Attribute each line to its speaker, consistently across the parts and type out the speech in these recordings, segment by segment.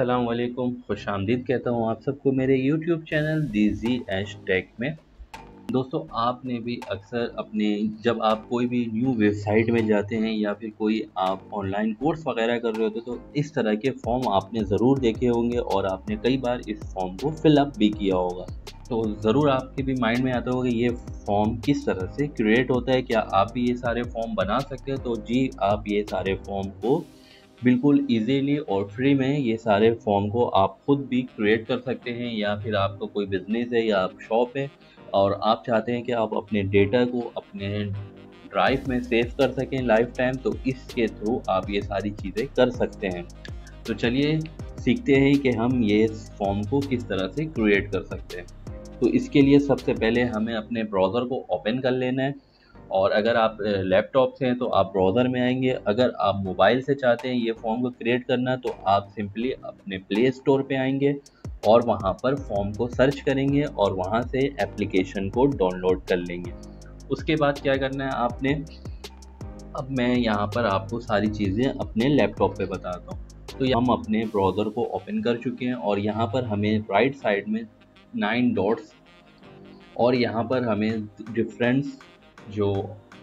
Speaker 1: अस्सलाम वालेकुम, खुशामदीद कहता हूँ आप सबको मेरे यूट्यूब चैनल दीजी एश टेक में। दोस्तों, आपने भी अक्सर अपने जब आप कोई भी न्यू वेबसाइट में जाते हैं या फिर कोई आप ऑनलाइन कोर्स वगैरह कर रहे होते तो इस तरह के फॉर्म आपने ज़रूर देखे होंगे और आपने कई बार इस फॉर्म को फिलअप भी किया होगा। तो ज़रूर आपके भी माइंड में आता होगा ये फॉर्म किस तरह से क्रिएट होता है, क्या आप भी ये सारे फॉर्म बना सकते हैं? तो जी, आप ये सारे फॉर्म को बिल्कुल ईज़िली और फ्री में ये सारे फॉर्म को आप खुद भी क्रिएट कर सकते हैं। या फिर आपका कोई बिज़नेस है या आप शॉप है और आप चाहते हैं कि आप अपने डेटा को अपने ड्राइव में सेव कर सकें लाइफ टाइम, तो इसके थ्रू आप ये सारी चीज़ें कर सकते हैं। तो चलिए सीखते हैं कि हम ये फॉर्म को किस तरह से क्रिएट कर सकते हैं। तो इसके लिए सबसे पहले हमें अपने ब्राउज़र को ओपन कर लेना है। और अगर आप लैपटॉप से हैं तो आप ब्राउज़र में आएंगे। अगर आप मोबाइल से चाहते हैं ये फॉर्म को क्रिएट करना तो आप सिंपली अपने प्ले स्टोर पे आएंगे और वहाँ पर फॉर्म को सर्च करेंगे और वहाँ से एप्लीकेशन को डाउनलोड कर लेंगे। उसके बाद क्या करना है आपने, अब मैं यहाँ पर आपको सारी चीज़ें अपने लैपटॉप पे बताता हूँ। तो हम अपने ब्राउज़र को ओपन कर चुके हैं और यहाँ पर हमें राइट साइड में 9 डॉट्स और यहाँ पर हमें डिफरेंस जो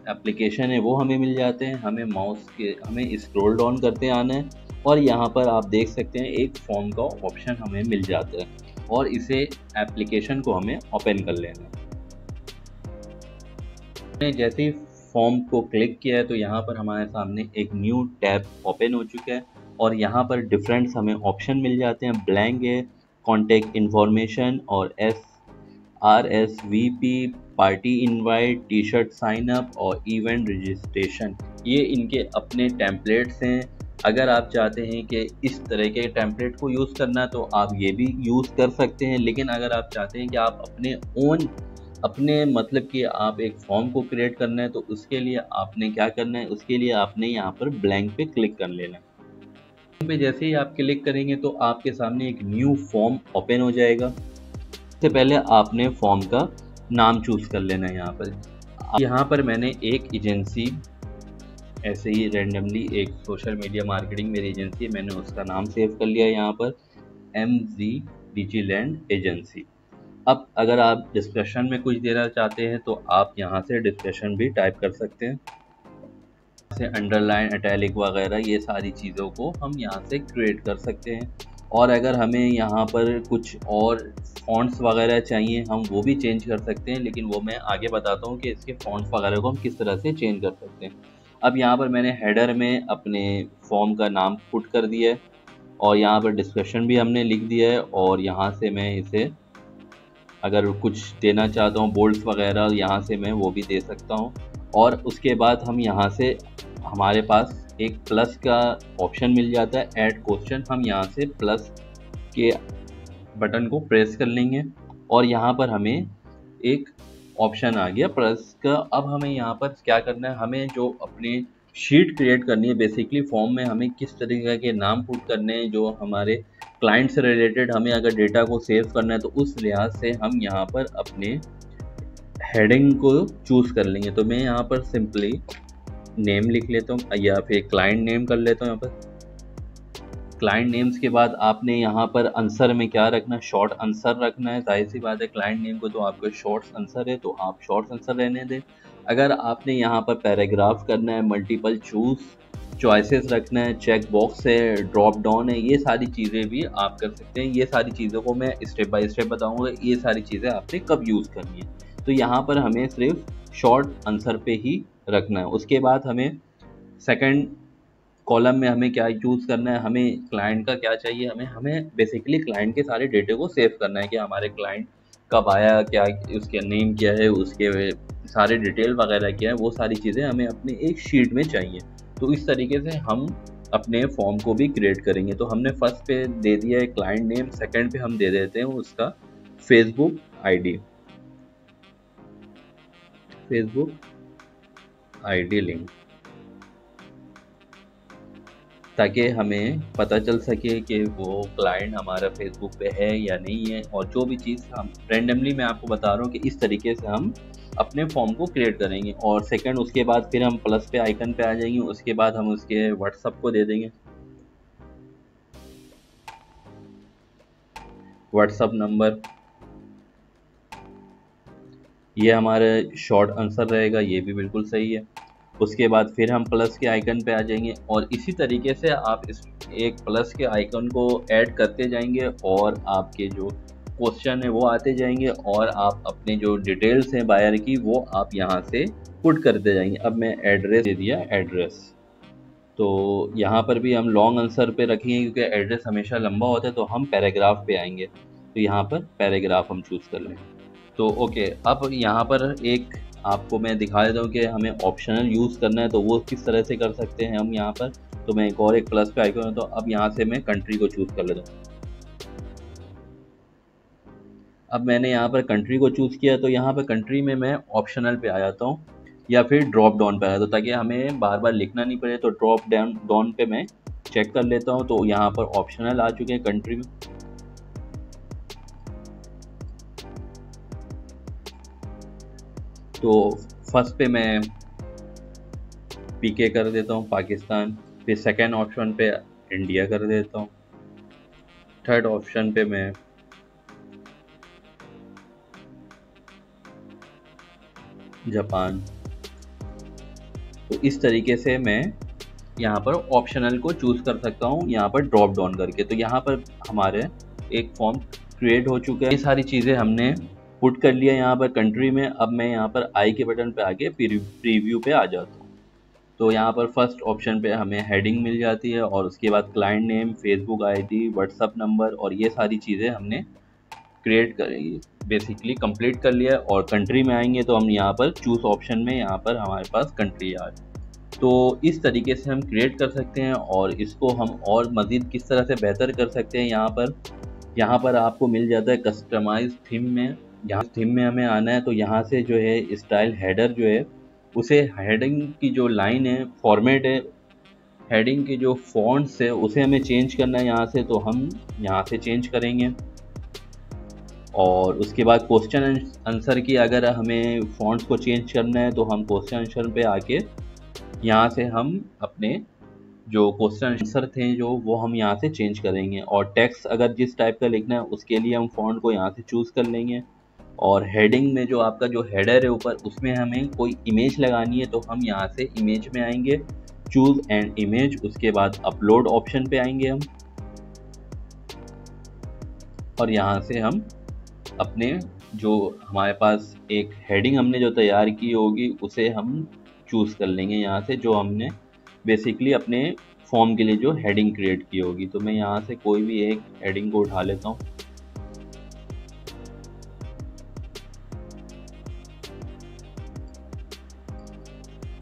Speaker 1: एप्लीकेशन है वो हमें मिल जाते हैं। हमें स्क्रॉल डाउन करते आना है और यहाँ पर आप देख सकते हैं एक फॉर्म का ऑप्शन हमें मिल जाता है और इसे एप्लीकेशन को हमें ओपन कर लेना है। हमने जैसे ही फॉर्म को क्लिक किया है तो यहाँ पर हमारे सामने एक न्यू टैब ओपन हो चुका है और यहाँ पर डिफरेंट हमें ऑप्शन मिल जाते हैं। ब्लैंक है, कॉन्टैक्ट इन्फॉर्मेशन और RSVP, party invite, T shirt sign up और इवेंट रजिस्ट्रेशन। ये इनके अपने टेम्पलेट्स हैं। अगर आप चाहते हैं कि इस तरह के टेम्पलेट को यूज़ करना तो आप ये भी यूज़ कर सकते हैं, लेकिन अगर आप चाहते हैं कि आप अपने मतलब कि आप एक फॉर्म को क्रिएट करना है तो उसके लिए आपने क्या करना है, उसके लिए आपने यहाँ पर ब्लैंक पे क्लिक कर लेना है। पे जैसे ही आप क्लिक करेंगे तो आपके सामने एक न्यू फॉर्म ओपन हो जाएगा। सबसे पहले आपने फॉर्म का नाम चूज़ कर लेना है। यहाँ पर मैंने एक एजेंसी ऐसे ही रैंडमली एक सोशल मीडिया मार्केटिंग मेरी एजेंसी है, मैंने उसका नाम सेव कर लिया है यहाँ पर MZ डिजीलैंड एजेंसी। अब अगर आप डिस्क्रिप्शन में कुछ देना चाहते हैं तो आप यहाँ से डिस्क्रिप्शन भी टाइप कर सकते हैं। से अंडरलाइन, इटैलिक वगैरह ये सारी चीज़ों को हम यहाँ से क्रिएट कर सकते हैं। और अगर हमें यहाँ पर कुछ और फ़ॉन्ट्स वगैरह चाहिए हम वो भी चेंज कर सकते हैं, लेकिन वो मैं आगे बताता हूँ कि इसके फ़ॉन्ट्स वगैरह को हम किस तरह से चेंज कर सकते हैं। अब यहाँ पर मैंने हेडर में अपने फॉर्म का नाम पुट कर दिया है और यहाँ पर डिस्क्रिप्शन भी हमने लिख दिया है और यहाँ से मैं इसे अगर कुछ देना चाहता हूँ बोल्ड्स वगैरह यहाँ से मैं वो भी दे सकता हूँ। और उसके बाद हम यहाँ से हमारे पास एक प्लस का ऑप्शन मिल जाता है, ऐड क्वेश्चन। हम यहाँ से प्लस के बटन को प्रेस कर लेंगे और यहाँ पर हमें एक ऑप्शन आ गया प्लस का। अब हमें यहाँ पर क्या करना है, हमें जो अपनी शीट क्रिएट करनी है, बेसिकली फॉर्म में हमें किस तरीके के नाम पुट करने हैं जो हमारे क्लाइंट से रिलेटेड हमें अगर डेटा को सेव करना है तो उस लिहाज से हम यहाँ पर अपने हेडिंग को चूज़ कर लेंगे। तो मैं यहाँ पर सिंपली नेम लिख लेता हूँ या फिर क्लाइंट नेम कर लेता हूँ। यहाँ पर क्लाइंट नेम्स के बाद आपने यहाँ पर आंसर में क्या रखना है, शॉर्ट आंसर रखना है। जाहिर सी बात है क्लाइंट नेम को तो आपका शॉर्ट आंसर है तो आप शॉर्ट आंसर रहने दें। अगर आपने यहाँ पर पैराग्राफ करना है, मल्टीपल चॉइसेस रखना है, चेक बॉक्स है, ड्रॉप डाउन है, ये सारी चीज़ें भी आप कर सकते हैं। ये सारी चीज़ों को मैं स्टेप बाय स्टेप बताऊँगा, ये सारी चीज़ें आपने कब यूज़ करनी है। तो यहाँ पर हमें सिर्फ शॉर्ट आंसर पे ही रखना है। उसके बाद हमें सेकंड कॉलम में हमें क्या चूज़ करना है, हमें क्लाइंट का क्या चाहिए, हमें बेसिकली क्लाइंट के सारे डेटे को सेव करना है कि हमारे क्लाइंट कब आया, क्या उसके नेम क्या है, उसके सारे डिटेल वगैरह क्या है, वो सारी चीज़ें हमें अपने एक शीट में चाहिए। तो इस तरीके से हम अपने फॉर्म को भी क्रिएट करेंगे। तो हमने फर्स्ट पे दे दिया है क्लाइंट नेम, सेकंड पे हम दे देते हैं उसका फेसबुक आईडी लिंक, ताकि हमें पता चल सके कि वो क्लाइंट हमारा फेसबुक पे है या नहीं है। और जो भी चीज़ हम रैंडमली मैं आपको बता रहा हूँ कि इस तरीके से हम अपने फॉर्म को क्रिएट करेंगे। और सेकंड उसके बाद फिर हम प्लस पे आइकन पे आ जाएंगे, उसके बाद हम उसके व्हाट्सअप को दे देंगे। व्हाट्सअप नंबर, ये हमारा शॉर्ट आंसर रहेगा, ये भी बिल्कुल सही है। उसके बाद फिर हम प्लस के आइकन पे आ जाएंगे और इसी तरीके से आप इस एक प्लस के आइकन को ऐड करते जाएंगे और आपके जो क्वेश्चन है वो आते जाएंगे और आप अपने जो डिटेल्स हैं बायर की वो आप यहाँ से पुट करते जाएंगे। अब मैं एड्रेस दे दिया, एड्रेस, तो यहाँ पर भी हम लॉन्ग आंसर पे रखेंगे क्योंकि एड्रेस हमेशा लंबा होता है, तो हम पैराग्राफ पे आएंगे, तो यहाँ पर पैराग्राफ हम चूज़ कर लेंगे। तो ओके, अब यहाँ पर एक आपको मैं दिखा देता हूँ कि हमें ऑप्शनल यूज़ करना है तो वो किस तरह से कर सकते हैं हम यहाँ पर। तो मैं एक और एक प्लस पे आइकन, तो अब यहाँ से मैं कंट्री को चूज़ कर लेता हूँ। अब मैंने यहाँ पर कंट्री को चूज़ किया तो यहाँ पर कंट्री में मैं ऑप्शनल पे आ जाता हूँ या फिर ड्रॉप डाउन पे आ जाता हूँ, ताकि हमें बार बार लिखना नहीं पड़े। तो ड्रॉप डाउन पे मैं चेक कर लेता हूँ, तो यहाँ पर ऑप्शनल आ चुके हैं कंट्री में। तो फर्स्ट पे मैं पीके कर देता हूँ, पाकिस्तान। फिर सेकेंड ऑप्शन पे इंडिया कर देता हूँ। थर्ड ऑप्शन पे मैं जापान। तो इस तरीके से मैं यहाँ पर ऑप्शनल को चूज़ कर सकता हूँ यहाँ पर ड्रॉप डाउन करके। तो यहाँ पर हमारे एक फॉर्म क्रिएट हो चुका है। ये सारी चीज़ें हमने पुट कर लिया यहाँ पर कंट्री में। अब मैं यहाँ पर आई के बटन पे आके प्रीव्यू पे आ जाता हूँ। तो यहाँ पर फर्स्ट ऑप्शन पे हमें हेडिंग मिल जाती है और उसके बाद client name, Facebook ID, WhatsApp number और ये सारी चीज़ें हमने क्रिएट करेंगे, बेसिकली कंप्लीट कर लिया है। और कंट्री में आएंगे तो हम यहाँ पर चूज़ ऑप्शन में यहाँ पर हमारे पास कंट्री आ रही। तो इस तरीके से हम क्रिएट कर सकते हैं और इसको हम और मज़ीद किस तरह से बेहतर कर सकते हैं। यहाँ पर आपको मिल जाता है कस्टमाइज थीम में। यहाँ थीम में हमें आना है तो यहाँ से जो है स्टाइल हेडर जो है उसे, हेडिंग की जो लाइन है, फॉर्मेट है, हेडिंग के जो फॉन्ट्स है उसे हमें चेंज करना है यहाँ से, तो हम यहाँ से चेंज करेंगे। और उसके बाद क्वेश्चन आंसर की अगर हमें फॉन्ट्स को चेंज करना है तो हम क्वेश्चन आंसर पे आके यहाँ से हम अपने जो क्वेश्चन आंसर थे जो वो हम यहाँ से चेंज करेंगे। और टेक्स्ट अगर जिस टाइप का लिखना है उसके लिए हम फॉन्ट को यहाँ से चूज़ कर लेंगे। और हेडिंग में जो आपका जो हेडर है ऊपर उसमें हमें कोई इमेज लगानी है तो हम यहाँ से इमेज में आएंगे, चूज़ एंड इमेज। उसके बाद अपलोड ऑप्शन पे आएंगे हम और यहाँ से हम अपने जो हमारे पास एक हेडिंग हमने जो तैयार की होगी उसे हम चूज़ कर लेंगे यहाँ से, जो हमने बेसिकली अपने फॉर्म के लिए जो हेडिंग क्रिएट की होगी। तो मैं यहाँ से कोई भी एक हेडिंग को उठा लेता हूँ।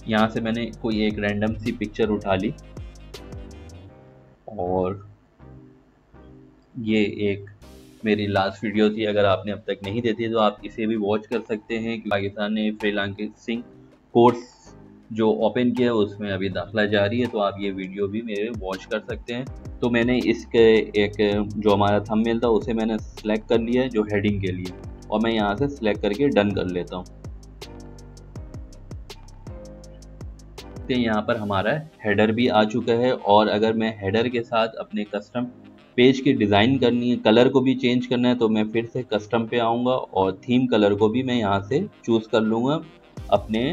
Speaker 1: यहाँ से मैंने कोई एक रैंडम सी पिक्चर उठा ली और ये एक मेरी लास्ट वीडियो थी। अगर आपने अब तक नहीं देखी तो आप इसे भी वॉच कर सकते हैं। पाकिस्तान ने फ्रीलांसिंग कोर्स जो ओपन किया है उसमें अभी दाखिला जारी है, तो आप ये वीडियो भी मेरे वॉच कर सकते हैं। तो मैंने इसके एक जो हमारा थंबनेल था उसे मैंने सेलेक्ट कर लिया है जो हेडिंग के लिए, और मैं यहाँ से सिलेक्ट करके डन कर लेता हूँ। यहाँ पर हमारा हेडर भी आ चुका है। और अगर मैं हेडर के साथ अपने कस्टम पेज की डिज़ाइन करनी है, कलर को भी चेंज करना है, तो मैं फिर से कस्टम पे आऊँगा और थीम कलर को भी मैं यहाँ से चूज़ कर लूँगा, अपने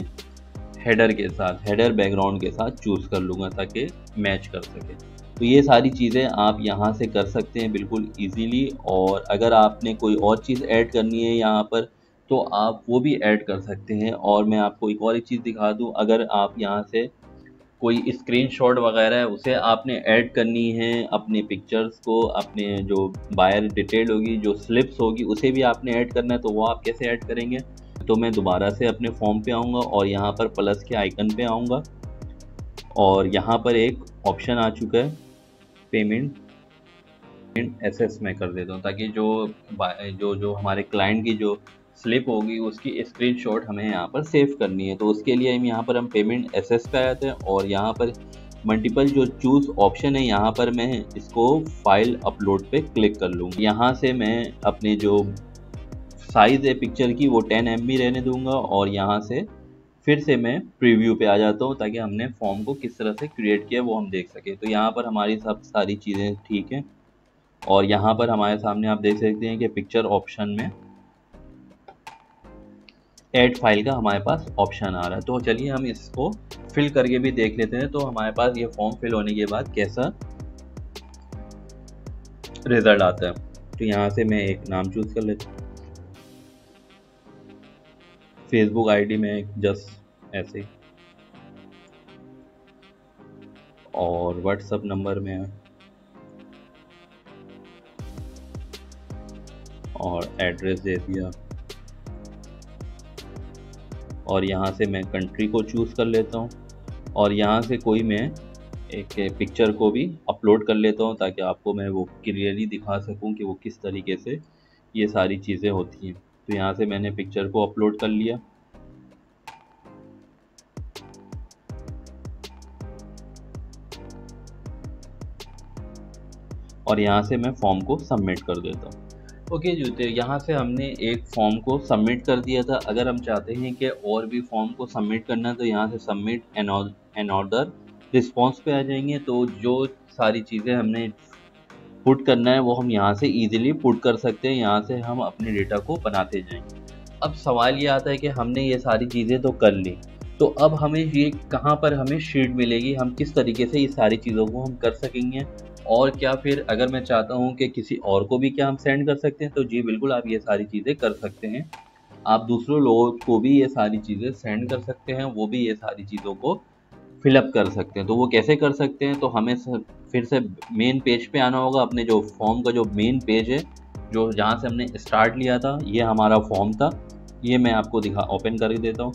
Speaker 1: हेडर के साथ, हेडर बैकग्राउंड के साथ चूज़ कर लूँगा ताकि मैच कर सके। तो ये सारी चीज़ें आप यहाँ से कर सकते हैं बिल्कुल ईजीली। और अगर आपने कोई और चीज़ ऐड करनी है यहाँ पर तो आप वो भी ऐड कर सकते हैं। और मैं आपको एक और एक चीज़ दिखा दूँ, अगर आप यहाँ से कोई स्क्रीनशॉट वगैरह है उसे आपने ऐड करनी है अपने पिक्चर्स को, अपने जो बायर डिटेल होगी, जो स्लिप्स होगी उसे भी आपने ऐड करना है, तो वो आप कैसे ऐड करेंगे। तो मैं दोबारा से अपने फॉर्म पे आऊँगा और यहाँ पर प्लस के आइकन पे आऊँगा और यहाँ पर एक ऑप्शन आ चुका है पेमेंट एसेस में कर देता हूँ, ताकि जो हमारे क्लाइंट की जो स्लिप होगी उसकी स्क्रीनशॉट हमें यहाँ पर सेव करनी है। तो उसके लिए हम यहाँ पर पेमेंट एसेस पे आते हैं और यहाँ पर मल्टीपल जो चूज़ ऑप्शन है यहाँ पर मैं इसको फाइल अपलोड पे क्लिक कर लूँगा। यहाँ से मैं अपने जो साइज़ है पिक्चर की वो 10 MB रहने दूंगा और यहाँ से फिर से मैं प्रीव्यू पे आ जाता हूँ ताकि हमने फॉर्म को किस तरह से क्रिएट किया वो हम देख सकें। तो यहाँ पर हमारी सब सारी चीज़ें ठीक हैं और यहाँ पर हमारे सामने आप देख सकते हैं कि पिक्चर ऑप्शन में ऐड फाइल का हमारे पास ऑप्शन आ रहा है। तो चलिए हम इसको फिल करके भी देख लेते हैं, तो हमारे पास ये फॉर्म फिल होने के बाद कैसा रिजल्ट आता है। तो यहाँ से मैं एक नाम चूज कर लेता हूँ, फेसबुक आईडी में जस्ट ऐसे, और व्हाट्सअप नंबर में, और एड्रेस दे दिया, और यहाँ से मैं कंट्री को चूज़ कर लेता हूँ, और यहाँ से कोई मैं एक पिक्चर को भी अपलोड कर लेता हूँ ताकि आपको मैं वो क्लियरली दिखा सकूँ कि वो किस तरीके से ये सारी चीज़ें होती हैं। तो यहाँ से मैंने पिक्चर को अपलोड कर लिया, और यहाँ से मैं फॉर्म को सबमिट कर देता हूँ। ओके जूते, यहाँ से हमने एक फॉर्म को सबमिट कर दिया था। अगर हम चाहते हैं कि और भी फॉर्म को सबमिट करना है तो यहाँ से सबमिट एन ऑर्डर रिस्पॉन्स पे आ जाएंगे। तो जो सारी चीज़ें हमने पुट करना है वो हम यहाँ से इजीली पुट कर सकते हैं, यहाँ से हम अपने डेटा को बनाते जाएंगे। अब सवाल ये आता है कि हमने ये सारी चीज़ें तो कर ली, तो अब हमें ये कहाँ पर हमें शीट मिलेगी, हम किस तरीके से ये सारी चीज़ों को हम कर सकेंगे, और क्या फिर अगर मैं चाहता हूँ कि किसी और को भी क्या हम सेंड कर सकते हैं, तो जी बिल्कुल आप ये सारी चीज़ें कर सकते हैं। आप दूसरों लोगों को भी ये सारी चीज़ें सेंड कर सकते हैं, वो भी ये सारी चीज़ों को फिलअप कर सकते हैं। तो वो कैसे कर सकते हैं, तो हमें फिर से मेन पेज पे आना होगा। अपने जो फॉर्म का जो मेन पेज है, जो जहाँ से हमने स्टार्ट लिया था, ये हमारा फॉर्म था। ये मैं आपको ओपन कर देता हूँ।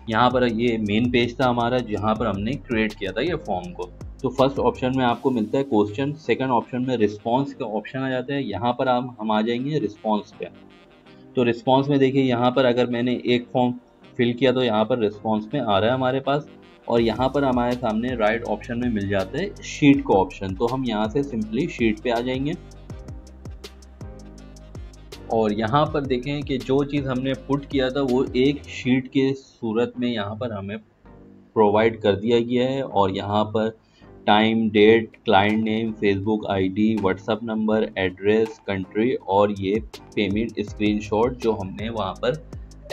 Speaker 1: यहाँ पर ये मेन पेज था हमारा जहाँ पर हमने क्रिएट किया था ये फॉर्म को। तो फर्स्ट ऑप्शन में आपको मिलता है क्वेश्चन, सेकंड ऑप्शन में रिस्पॉन्स का ऑप्शन आ जाता है। यहाँ पर हम आ जाएंगे रिस्पॉन्स पे। तो रिस्पॉन्स में देखिए, यहाँ पर अगर मैंने एक फॉर्म फिल किया तो यहाँ पर रिस्पॉन्स में आ रहा है हमारे पास, और यहाँ पर हमारे सामने राइट ऑप्शन में मिल जाता है शीट का ऑप्शन। तो हम यहाँ से सिंपली शीट पे आ जाएंगे, और यहाँ पर देखें कि जो चीज़ हमने पुट किया था वो एक शीट के सूरत में यहाँ पर हमें प्रोवाइड कर दिया गया है। और यहाँ पर time, date, client name, Facebook ID, WhatsApp number, address, country, और ये पेमेंट स्क्रीनशॉट जो हमने वहाँ पर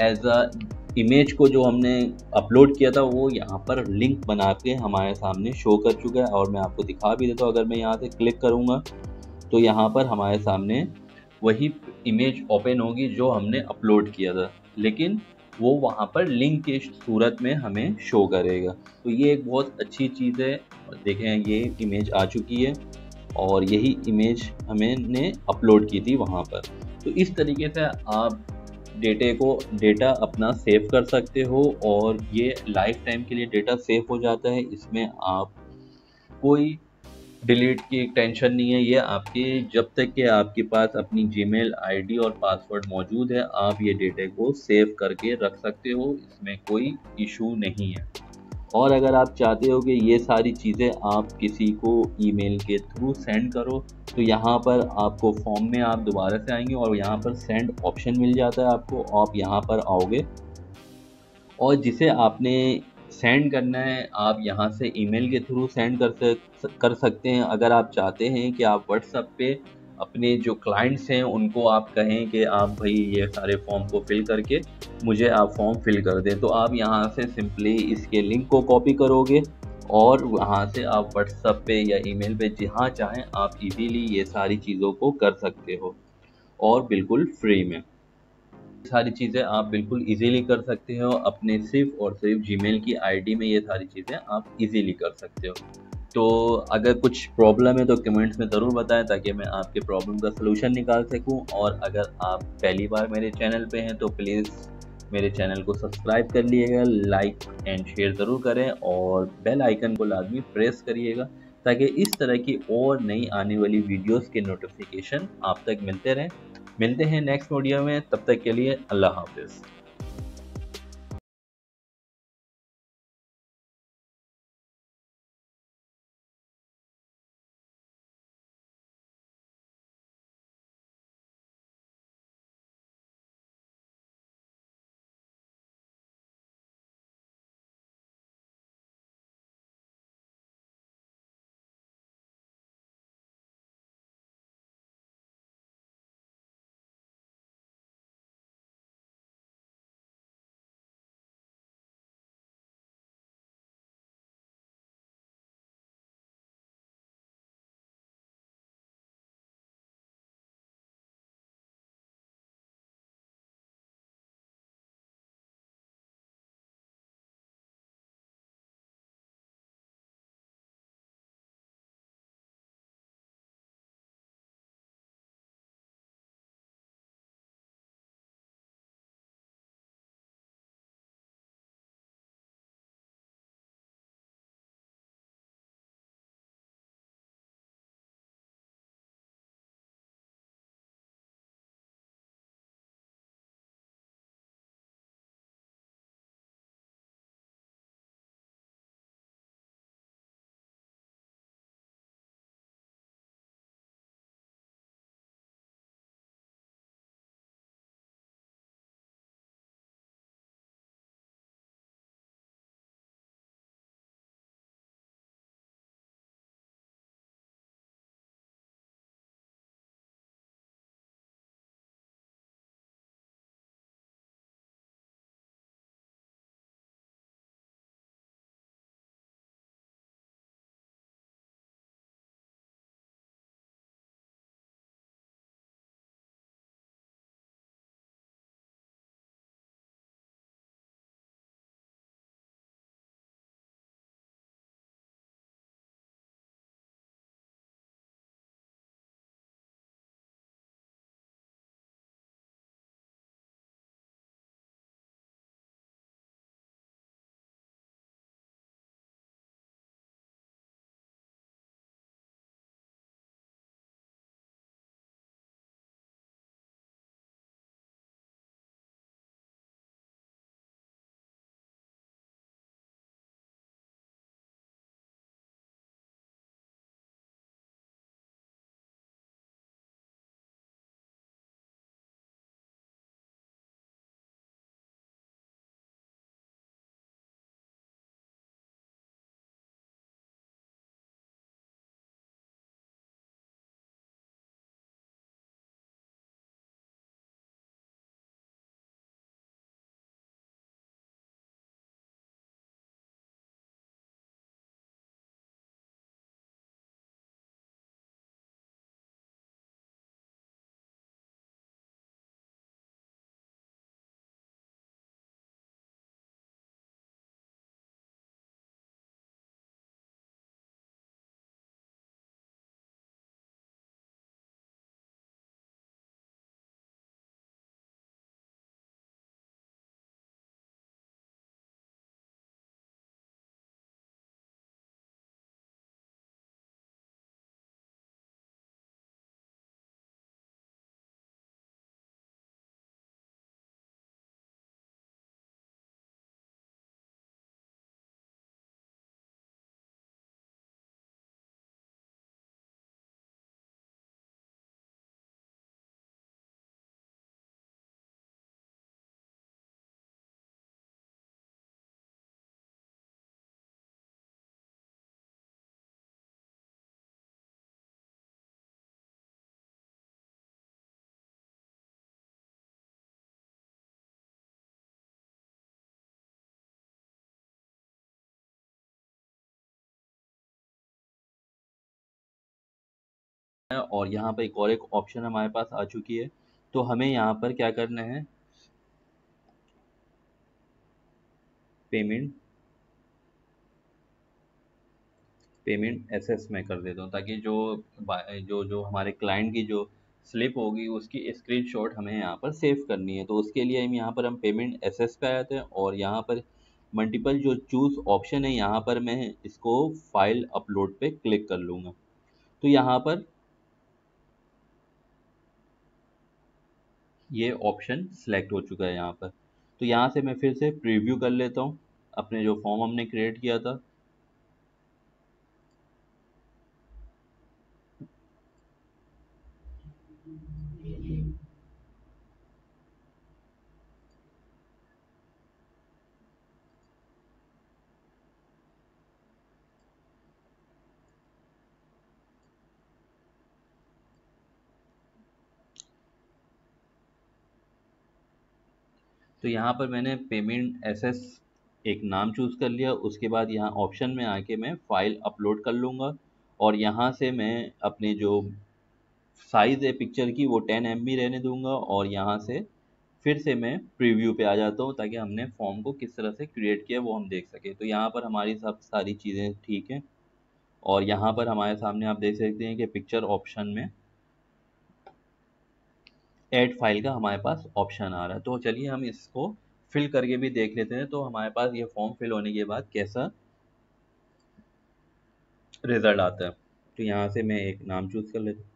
Speaker 1: एज अ इमेज को जो हमने अपलोड किया था वो यहाँ पर लिंक बना के हमारे सामने शो कर चुका है। और मैं आपको दिखा भी देता हूँ, अगर मैं यहाँ से क्लिक करूँगा तो यहाँ पर हमारे सामने वही इमेज ओपन होगी जो हमने अपलोड किया था, लेकिन वो वहाँ पर लिंक के सूरत में हमें शो करेगा। तो ये एक बहुत अच्छी चीज़ है। देखें ये इमेज आ चुकी है, और यही इमेज हमने अपलोड की थी वहाँ पर। तो इस तरीके से आप डेटा अपना सेव कर सकते हो, और ये लाइफ टाइम के लिए डेटा सेव हो जाता है। इसमें आप कोई डिलीट की टेंशन नहीं है। ये आपके जब तक कि आपके पास अपनी जीमेल आईडी और पासवर्ड मौजूद है, आप ये डेटा को सेव करके रख सकते हो, इसमें कोई इशू नहीं है। और अगर आप चाहते हो कि ये सारी चीज़ें आप किसी को ईमेल के थ्रू सेंड करो, तो यहाँ पर आपको फॉर्म में आप दोबारा से आएंगे, और यहाँ पर सेंड ऑप्शन मिल जाता है आपको। आप यहाँ पर आओगे, और जिसे आपने सेंड करना है आप यहाँ से ईमेल के थ्रू सेंड कर सकते हैं। अगर आप चाहते हैं कि आप व्हाट्सएप पे अपने जो क्लाइंट्स हैं उनको आप कहें कि आप भाई ये सारे फॉर्म को फिल करके मुझे आप फॉर्म फिल कर दें, तो आप यहाँ से सिंपली इसके लिंक को कॉपी करोगे, और वहाँ से आप व्हाट्सएप पे या ईमेल पे जहाँ चाहें आप इजीली ये सारी चीज़ों को कर सकते हो, और बिल्कुल फ्री में। सारी चीज़ें आप बिल्कुल इजीली कर सकते हो अपने सिर्फ और सिर्फ जीमेल की आईडी में। ये सारी चीज़ें आप इजीली कर सकते हो। तो अगर कुछ प्रॉब्लम है तो कमेंट्स में ज़रूर बताएं ताकि मैं आपके प्रॉब्लम का सलूशन निकाल सकूं। और अगर आप पहली बार मेरे चैनल पे हैं तो प्लीज़ मेरे चैनल को सब्सक्राइब कर लीजिएगा, लाइक एंड शेयर ज़रूर करें, और बेल आइकन को लाजमी प्रेस करिएगा ताकि इस तरह की और नई आने वाली वीडियोस के नोटिफिकेशन आप तक मिलते रहें। मिलते हैं नेक्स्ट वीडियो में, तब तक के लिए अल्लाह हाफिज़। और यहाँ पर एक और एक ऑप्शन हमारे पास आ चुकी है। तो हमें यहाँ पर क्या करना है, पेमेंट पेमेंट एसएस में कर देता हूँ, ताकि जो जो जो हमारे क्लाइंट की जो स्लिप होगी उसकी स्क्रीनशॉट हमें यहाँ पर सेव करनी है। तो उसके लिए हम पेमेंट एसएस पे आते हैं और यहाँ पर मल्टीपल जो चूज ऑप्शन है, यहाँ पर मैं इसको फाइल अपलोड पे क्लिक कर लूँगा। तो यहाँ पर ये ऑप्शन सेलेक्ट हो चुका है यहाँ पर। तो यहाँ से मैं फिर से प्रीव्यू कर लेता हूँ अपने जो फॉर्म हमने क्रिएट किया था। तो यहाँ पर मैंने पेमेंट एसएस एक नाम चूज़ कर लिया। उसके बाद यहाँ ऑप्शन में आके मैं फ़ाइल अपलोड कर लूँगा और यहाँ से मैं अपने जो साइज़ है पिक्चर की वो 10 MB रहने दूँगा और यहाँ से फिर से मैं प्रीव्यू पे आ जाता हूँ, ताकि हमने फॉर्म को किस तरह से क्रिएट किया वो हम देख सकें। तो यहाँ पर हमारी सब सारी चीज़ें ठीक हैं और यहाँ पर हमारे सामने आप देख सकते हैं कि पिक्चर ऑप्शन में ऐड फाइल का हमारे पास ऑप्शन आ रहा है। तो चलिए हम इसको फिल करके भी देख लेते हैं, तो हमारे पास ये फॉर्म फिल होने के बाद कैसा रिजल्ट आता है। तो यहाँ से मैं एक नाम चूज़ कर लेता हूँ,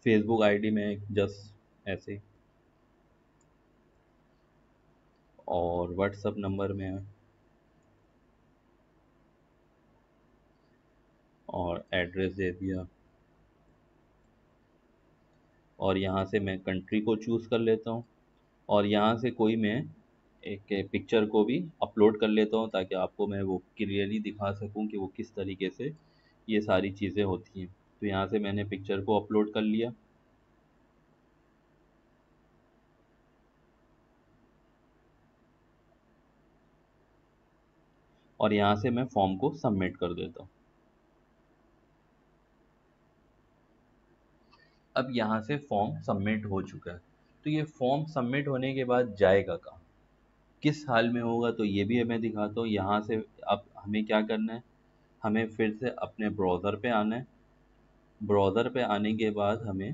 Speaker 1: फेसबुक आईडी में जस्ट ऐसे, और व्हाट्सअप नंबर में, और एड्रेस दे दिया, और यहाँ से मैं कंट्री को चूज़ कर लेता हूँ और यहाँ से कोई मैं एक पिक्चर को भी अपलोड कर लेता हूँ, ताकि आपको मैं वो क्लियरली दिखा सकूँ कि वो किस तरीके से ये सारी चीज़ें होती हैं। तो यहाँ से मैंने पिक्चर को अपलोड कर लिया और यहाँ से मैं फॉर्म को सबमिट कर देता हूँ। अब यहाँ से फॉर्म सबमिट हो चुका है। तो ये फॉर्म सबमिट होने के बाद जाएगा कहाँ, किस हाल में होगा, तो ये भी मैं दिखाता हूँ। यहाँ से अब हमें क्या करना है, हमें फिर से अपने ब्राउज़र पे आना है। ब्राउज़र पे आने के बाद हमें